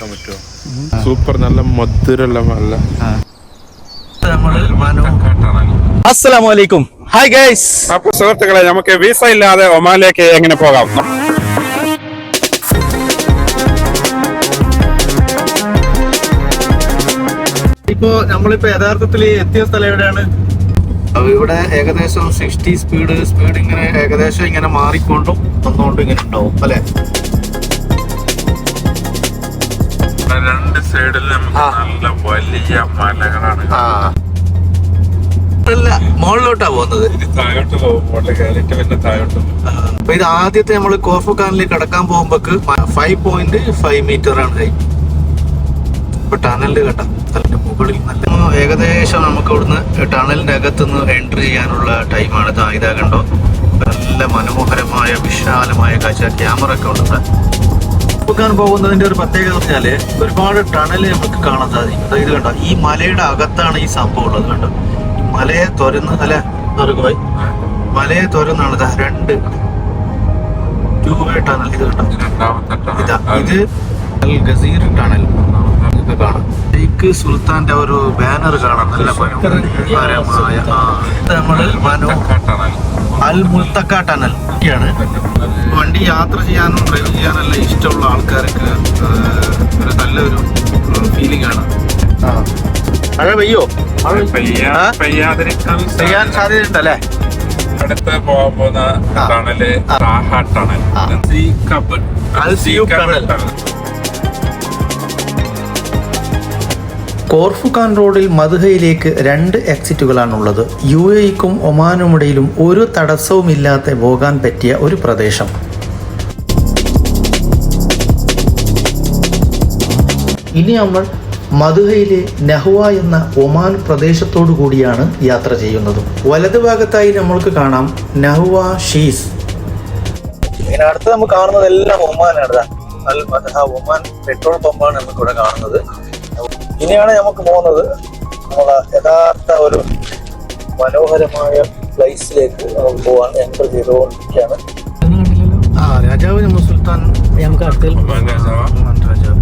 കഴിക്കാൻ പറ്റുമോ? സൂപ്പർ, നല്ല മധുരമുള്ള നല്ല. അസ്സലാമു അലൈക്കും. Hi guys. അപ്പൊ സുഹൃത്തുക്കളെ, നമുക്ക് വിസ ഇല്ലാതെ ഒമാനിലേക്ക് എങ്ങനെ പോകാം? നമ്മളിപ്പോ യഥാർത്ഥത്തിൽ എത്തിയ സ്ഥലം എവിടെയാണ്? ഇവിടെ ഏകദേശം 60 സ്പീഡ് ഇങ്ങനെ ഏകദേശം ഇങ്ങനെ മാറിക്കൊണ്ടും വന്നുകൊണ്ടും ഇങ്ങനെ ഉണ്ടാവും അല്ലെ? രണ്ട് സൈഡിലും നല്ല വലിയ മലകളാണ്. അല്ല, മുകളിലോട്ടാ പോകുന്നത്. താഴോട്ട് പോകുമ്പോൾ കയറിയിട്ട് പിന്നെ താഴോട്ട് പോകും. അപ്പൊ ഇത് ആദ്യത്തെ നമ്മൾ കോർഫുഖാനിലേക്ക് കടക്കാൻ പോകുമ്പോക്ക് 5.5 മീറ്റർ ആണ് ഹൈ. ഇപ്പൊ ടണലിൽ കേട്ടാ അതിന്റെ മുകളിൽ നല്ല ഏകദേശം നമുക്ക് ഇവിടുന്ന് ടണലിന്റെ അകത്തുനിന്ന് എൻട്രി ചെയ്യാനുള്ള ടൈമാണ്. ഇതാ കണ്ടോ, നല്ല മനോഹരമായ വിശാലമായ കാഴ്ച. ക്യാമറ ഒക്കെ ഉണ്ട് ഇവിടെ. കോർഫുഖാൻ പോകുന്നതിന്റെ ഒരു പ്രത്യേകത പറഞ്ഞാല് ഒരുപാട് ടണല് നമുക്ക് കാണാൻ സാധിക്കും. ഇത് കണ്ടോ, ഈ മലയുടെ അകത്താണ് ഈ സംഭവം ഉള്ളത്. കണ്ടോ, ഈ മലയെ തുരന്ന് അല്ലെ തുറക്കുമായി മലയെ തുരന്നാണ് ഇതാ 2 വേ ടണൽ. ഇത് കണ്ടോ, ഇതാ ഇത് അൽ ഗസീർ ടണൽ കാണാം. ഷെയ്ഖ് സുൽത്താന്റെ ഒരു ബാനർ കാണാം. നല്ല മനോഹരമായ നമ്മള് അൽ മുൽത്തക്ക ടണൽ ഒക്കെയാണ്. വണ്ടി യാത്ര ചെയ്യാനും ഡ്രൈവ് ചെയ്യാനെല്ലാം ഇഷ്ടമുള്ള ആൾക്കാർക്ക് ഒരു നല്ലൊരു ഫീലിംഗ് ആണ്. മഴ പെയ്യോ? പെയ്യാൻ സാധ്യതയുണ്ടല്ലേ? അടുത്ത് പോകാൻ പോകുന്ന ടണല് റാഹ ടണൽ. കോർഫുഖാൻ റോഡിൽ മദ്ഹയിലേക്ക് 2 എക്സിറ്റുകളാണുള്ളത്. UAEക്കും ഒമാനുമിടയിലും ഒരു തടസ്സവുമില്ലാതെ പോകാൻ പറ്റിയ ഒരു പ്രദേശം. ഇനി നമ്മൾ മദ്ഹയിലെ നഹ്വ എന്ന ഒമാൻ പ്രദേശത്തോടു കൂടിയാണ് യാത്ര ചെയ്യുന്നത്. വലതുഭാഗത്തായി നമ്മൾക്ക് കാണാം നഹ്വ ഷീസ്. ഇതിനടുത്ത് നമുക്ക് കാണുന്നതെല്ലാം ഒമാനാണ്. അൽ മദ്ഹ ഒമാൻ പെട്രോൾ പമ്പാണ് നമുക്കിവിടെ കാണുന്നത്. ഇനിയാണ് നമുക്ക് പോകുന്നത് നമ്മളെ യഥാർത്ഥ ഒരു മനോഹരമായ പ്ലേസിലേക്ക് പോവാൻ എൻ്റർ ചെയ്തുകൊണ്ടിരിക്കുകയാണ്. രാജാവ് നമ്മൾ സുൽത്താൻ രാജാവ്.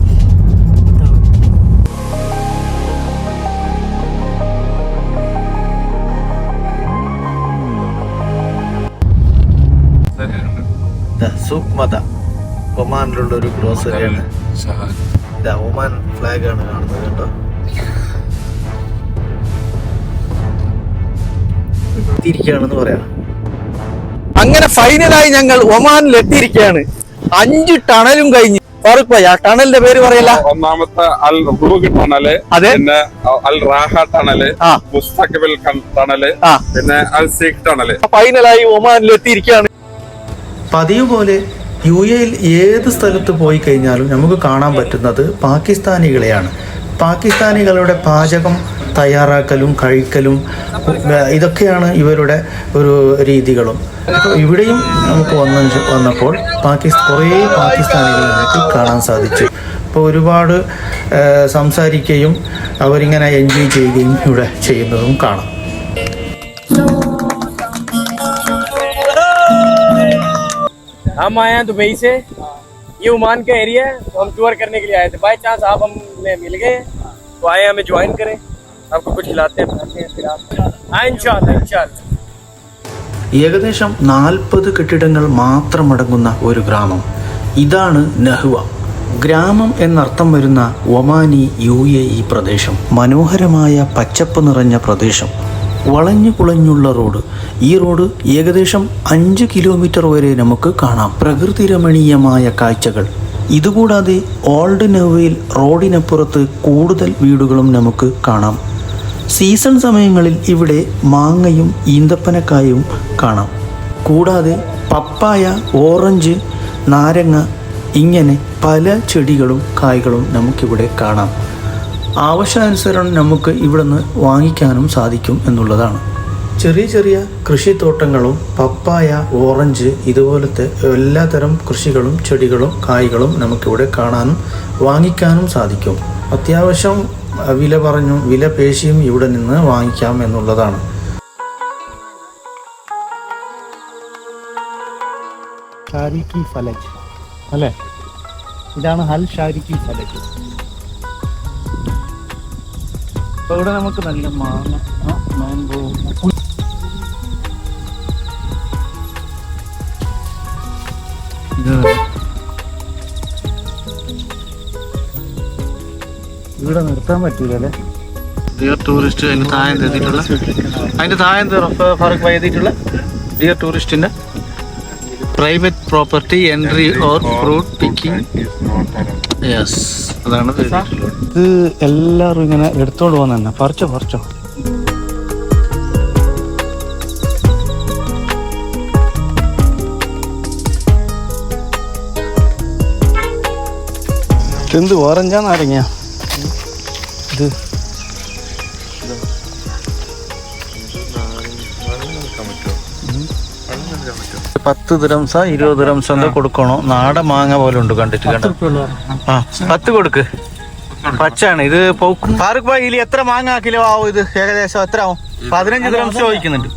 സൂഖ് മദ ഒമാനിലുള്ള ഒരു ഗ്രോസറിയാണ്. ഇതാ ഒമാൻ ഫ്ലാഗ് ആണ് കാണുന്നത്. കേട്ടോ, എത്തിയിരിക്കുകയാണെന്ന് പറയാം. അങ്ങനെ ഫൈനലായി ഞങ്ങൾ ഒമാനിൽ എത്തിയിരിക്കുകയാണ്. 5 ടണലും കഴിഞ്ഞ്. ഫാറൂഖ് ഭായ്, ആ ടണലിന്റെ പേര് പറയല്ല. ഒന്നാമത്തെ അൽ റൂഗ് ടണല്, പിന്നെ അൽ റാഹ ടണല്, മുസ്തഖബിൽ ടണല്, പിന്നെ അൽ സീഖ് ടണല്. ഫൈനലായി ഒമാനിൽ എത്തിയിരിക്കുകയാണ്. പതിവ് പോലെ UAEയിൽ ഏത് സ്ഥലത്ത് പോയി കഴിഞ്ഞാലും നമുക്ക് കാണാൻ പറ്റുന്നത് പാകിസ്ഥാനികളെയാണ്. പാകിസ്ഥാനികളുടെ പാചകം തയ്യാറാക്കലും കഴിക്കലും ഇതൊക്കെയാണ് ഇവരുടെ ഒരു രീതികളും. ഇവിടെയും നമുക്ക് വന്നപ്പോൾ കുറേ പാകിസ്ഥാനികളെ നമുക്ക് കാണാൻ സാധിച്ചു. ഇപ്പോൾ ഒരുപാട് സംസാരിക്കുകയും അവരിങ്ങനെ എൻജോയ് ചെയ്യുകയും ഇവിടെ ചെയ്യുന്നതും കാണാം. हम आए हैं दुबई से, ये ओमान का एरिया है, तो हम टूर करने के लिए आए थे. बाय चांस आप हमें मिल गए तो आए हमें ज्वाइन करें, आपको कुछ खिलाते हैं फिर आप इंशाल्लाह. ഏകദേശം 40 കെട്ടിടങ്ങൾ മാത്രമടങ്ങുന്ന ഒരു ഗ്രാമം. ഇതാണ് നഹ്വ. ഗ്രാമം എന്നർത്ഥം വരുന്ന ഒമാനി UAE പ്രദേശം. മനോഹരമായ പച്ചപ്പ് നിറഞ്ഞ പ്രദേശം. വളഞ്ഞു കുളഞ്ഞുള്ള റോഡ്. ഈ റോഡ് ഏകദേശം 5 കിലോമീറ്റർ വരെ നമുക്ക് കാണാം. പ്രകൃതി രമണീയമായ കാഴ്ചകൾ. ഇതുകൂടാതെ ഓൾഡ് നഹ്വയിൽ റോഡിനപ്പുറത്ത് കൂടുതൽ വീടുകളും നമുക്ക് കാണാം. സീസൺ സമയങ്ങളിൽ ഇവിടെ മാങ്ങയും ഈന്തപ്പനക്കായും കാണാം. കൂടാതെ പപ്പായ, ഓറഞ്ച്, നാരങ്ങ ഇങ്ങനെ പല ചെടികളും കായ്കളും നമുക്കിവിടെ കാണാം. ആവശ്യാനുസരണം നമുക്ക് ഇവിടെ നിന്ന് വാങ്ങിക്കാനും സാധിക്കും എന്നുള്ളതാണ്. ചെറിയ ചെറിയ കൃഷിത്തോട്ടങ്ങളും പപ്പായ, ഓറഞ്ച് ഇതുപോലത്തെ എല്ലാത്തരം കൃഷികളും ചെടികളും കായ്കളും നമുക്കിവിടെ കാണാനും വാങ്ങിക്കാനും സാധിക്കും. അത്യാവശ്യം വില പേശിയും ഇവിടെ നിന്ന് വാങ്ങിക്കാം എന്നുള്ളതാണ്. ഷാരിഖി ഫലജ് അല്ലേ? ഇതാണ് അൽ ഷാരിഖി ഫലജ്. അപ്പൊ ഇവിടെ നമുക്ക് നല്ല മാങ്ങ മാംഗോ ഇവിടെ നിർത്താൻ പറ്റൂലല്ലേ. ഡിയർ ടൂറിസ്റ്റ് അതിന്റെ താഴെ ഫാറൂഖ് ഭായ് എഴുതിയിട്ടുള്ള ഡിയർ ടൂറിസ്റ്റിന്റെ private property entry or fruit picking. Yes, അതാണ് ഇത്. എല്ലാവരും ഇങ്ങനെ എടുത്തോണ്ട് പോകുന്ന പറിച്ചോ. എന്ത് ഓറഞ്ചാ നാരങ്ങ ഇത്? 10 ദിറംസാ 20 ദിറംസാ എന്താ കൊടുക്കണോ? നാടൻ മാങ്ങ പോലെ ഉണ്ട് കണ്ടിട്ട്. ആ 10 കൊടുക്ക്. പച്ചാണ് ഇത്. ഫാറൂഖ് ഭായ് ഇതിൽ എത്ര മാങ്ങ കിലോ ആവും? ഇത് ഏകദേശം എത്ര ആവും? 15 ദിറംസ് ചോദിക്കുന്നുണ്ട്.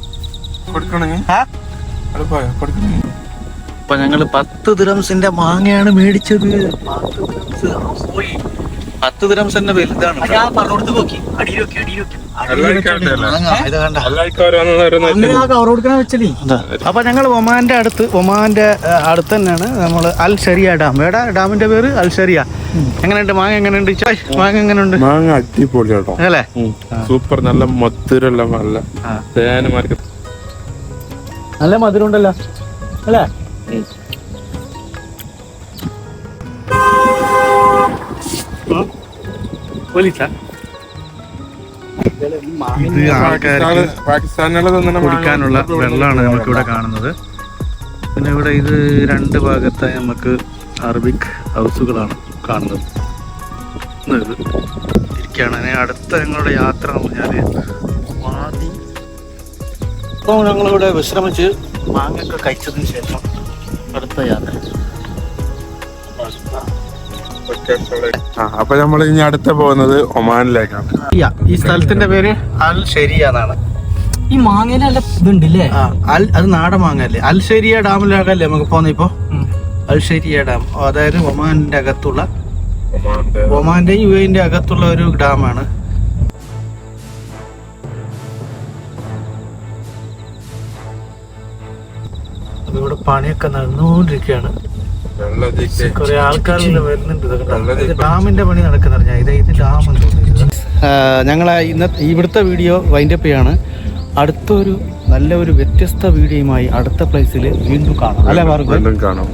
അപ്പൊ ഞങ്ങള് 10 ദിറംസിന്റെ മാങ്ങയാണ് മേടിച്ചത്. 10 ദിറംസ് തന്നെ വലുതാണ്. അപ്പൊ ഞങ്ങൾ ഒമാന്റെ അടുത്ത് തന്നെയാണ് നമ്മൾ അൽ ഷരിയ ഡാം. എടാ ഡാമിന്റെ പേര് അൽ ഷരിയ. എങ്ങനെയുണ്ട് മാങ്ങ? എങ്ങനെയുണ്ട് മാങ്ങ? എങ്ങനെയുണ്ട്? മാങ്ങ അടിപൊളിയാട്ടോ അല്ലേ? സൂപ്പർ. നല്ല മധുരല്ല, നല്ല തേന്മാർക്ക് നല്ല മധുരം ഉണ്ടല്ലോ അല്ലേ? ഇത് ആൾക്കാർക്ക് കുടിക്കാനുള്ള വെള്ളമാണ് നമുക്കിവിടെ കാണുന്നത്. പിന്നെ ഇവിടെ ഇത് 2 ഭാഗത്തായി നമുക്ക് അറബിക് ഹൗസുകളാണ് കാണുന്നത്. ഇരിക്കുകയാണ്. അടുത്ത ഞങ്ങളുടെ യാത്ര എന്ന് പറഞ്ഞാൽ വാദി. അപ്പോൾ ഞങ്ങളിവിടെ വിശ്രമിച്ച് മാങ്ങയൊക്കെ കഴിച്ചതിന് ശേഷം അടുത്ത യാത്ര. അപ്പൊ നമ്മൾ ഇനി അടുത്ത പോകുന്നത് ഒമാനിലേക്കാണ്. ഈ സ്ഥലത്തിന്റെ പേര് അൽ ഷരിയ എന്നാണ്. ഈ മാങ്ങയിലല്ല ഇതുണ്ടല്ലേ? അത് നാടൻ മാങ്ങല്ലേ. അൽ ഷരിയ ഡാമിലേക്കല്ലേ നമുക്ക് പോകുന്നത് ഇപ്പൊ? അൽ ഷരിയ ഡാം, അതായത് ഒമാന്റെ അകത്തുള്ള, ഒമാന്റെ UAE അകത്തുള്ള ഒരു ഡാമാണ്. അതിവിടെ പണിയൊക്കെ നടന്നുകൊണ്ടിരിക്കുകയാണ്. കുറെ ആൾക്കാർ വരുന്നുണ്ട്. ഡാമിന്റെ പണി നടക്കുന്ന ഇത് ഡാം. ഞങ്ങളെ ഇവിടുത്തെ വീഡിയോ വൈൻഡപ്പ് ചെയ്യാണ്. അടുത്തൊരു നല്ല ഒരു വ്യത്യസ്ത വീഡിയോയുമായി അടുത്ത പ്ലേസിൽ വീണ്ടും കാണാം അല്ലെ? കാണാം.